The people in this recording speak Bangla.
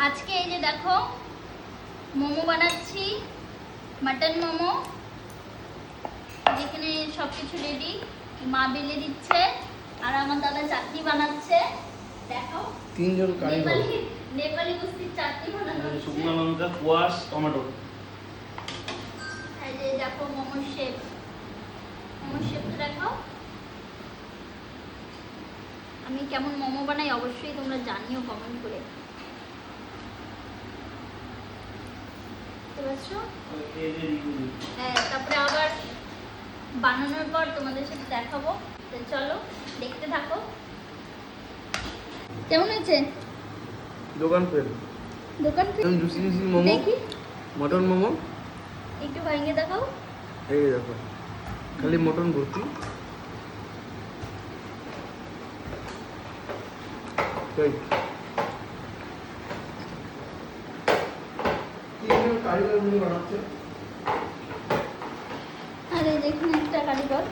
আজকে এই যে দেখো মোমো বানাচ্ছি, মাটন মোমো। যেখানে সবকিছু রেডি, মা বেলে দিচ্ছে আর আমার দাদা চাটনি বানাচ্ছে। দেখো তিনজন কারিগর। নেপালি নেপালি কুস্তির চাটনি বানানো হচ্ছে। শুকনো লঙ্কা, কোয়াশ, টমেটো। এই যে দেখো মোমোর শেপ, মোমোর শেপটা দেখো। আমি কেমন মোমো বানাই অবশ্যই তোমরা জানিও কমেন্ট করে। হ্যাঁ, তারপরে আবার বানানোর পর তোমাদের সাথে দেখাবো। তো চলো দেখতে থাকো। কেমন হয়েছে? দোকান ফেল। দোকান একদম জুসি জুসি মোমো, দেখি মটন মোমো। একটু ভেঙে দেখাও। এই দেখো, খালি মটন ভর্তি। এই তিনজন কারিগর মিলে বানাচ্ছে। আর এই দেখুন একটা কারিগর।